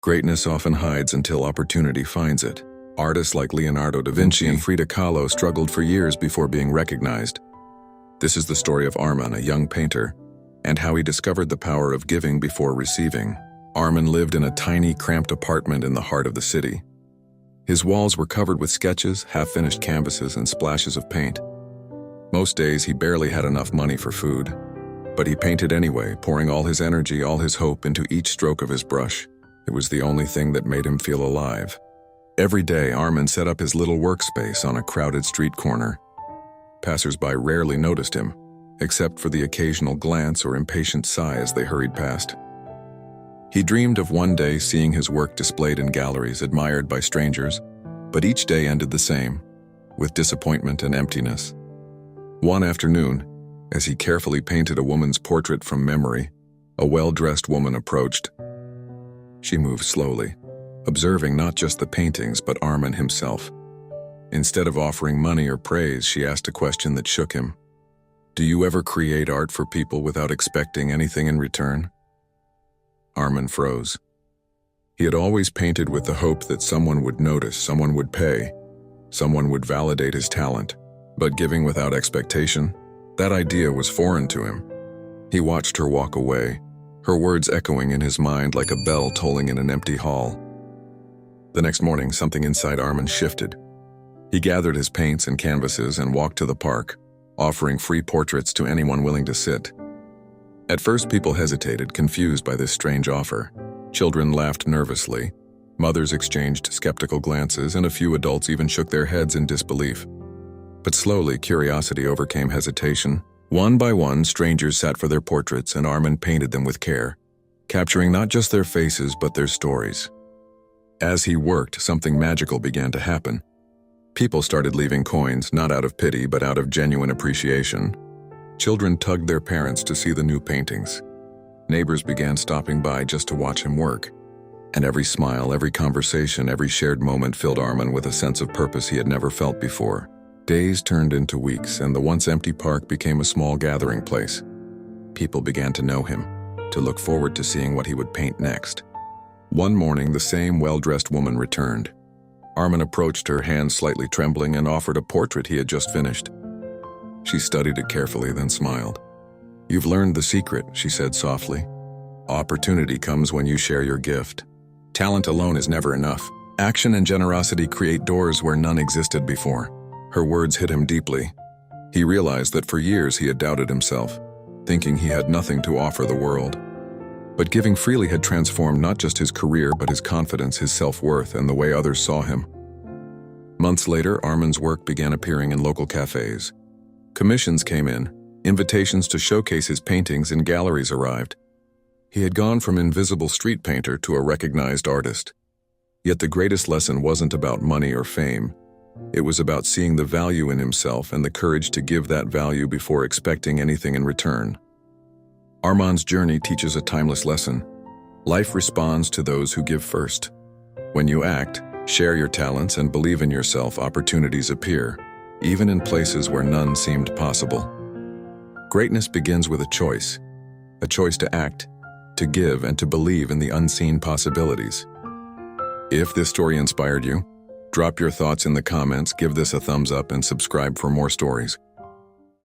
Greatness often hides until opportunity finds it. Artists like Leonardo da Vinci and Frida Kahlo struggled for years before being recognized. This is the story of Armin, a young painter, and how he discovered the power of giving before receiving. Armin lived in a tiny, cramped apartment in the heart of the city. His walls were covered with sketches, half-finished canvases, and splashes of paint. Most days he barely had enough money for food, but he painted anyway, pouring all his energy, all his hope into each stroke of his brush. It was the only thing that made him feel alive. Every day, Armin set up his little workspace on a crowded street corner. Passers-by rarely noticed him, except for the occasional glance or impatient sigh as they hurried past. He dreamed of one day seeing his work displayed in galleries, admired by strangers, but each day ended the same, with disappointment and emptiness. One afternoon, as he carefully painted a woman's portrait from memory, a well-dressed woman approached. She moved slowly, observing not just the paintings but Armin himself. Instead of offering money or praise, she asked a question that shook him. "Do you ever create art for people without expecting anything in return?" Armin froze. He had always painted with the hope that someone would notice, someone would pay, someone would validate his talent. But giving without expectation, that idea was foreign to him. He watched her walk away, her words echoing in his mind like a bell tolling in an empty hall. The next morning, something inside Armin shifted. He gathered his paints and canvases and walked to the park, offering free portraits to anyone willing to sit. At first, people hesitated, confused by this strange offer. Children laughed nervously, mothers exchanged skeptical glances, and a few adults even shook their heads in disbelief. But slowly, curiosity overcame hesitation. One by one, strangers sat for their portraits, and Armin painted them with care, capturing not just their faces but their stories. As he worked, something magical began to happen. People started leaving coins, not out of pity but out of genuine appreciation. Children tugged their parents to see the new paintings. Neighbors began stopping by just to watch him work. And every smile, every conversation, every shared moment filled Armin with a sense of purpose he had never felt before. Days turned into weeks, and the once empty park became a small gathering place. People began to know him, to look forward to seeing what he would paint next. One morning, the same well-dressed woman returned. Armin approached her, hands slightly trembling, and offered a portrait he had just finished. She studied it carefully, then smiled. "You've learned the secret," she said softly. "Opportunity comes when you share your gift. Talent alone is never enough. Action and generosity create doors where none existed before." Her words hit him deeply. He realized that for years he had doubted himself, thinking he had nothing to offer the world. But giving freely had transformed not just his career but his confidence, his self-worth, and the way others saw him. Months later, Armin's work began appearing in local cafes. Commissions came in, invitations to showcase his paintings in galleries arrived. He had gone from invisible street painter to a recognized artist. Yet the greatest lesson wasn't about money or fame. It was about seeing the value in himself and the courage to give that value before expecting anything in return. Armin's journey teaches a timeless lesson. Life responds to those who give first. When you act, share your talents, and believe in yourself, opportunities appear, even in places where none seemed possible. Greatness begins with a choice to act, to give, and to believe in the unseen possibilities. If this story inspired you, drop your thoughts in the comments, give this a thumbs up, and subscribe for more stories.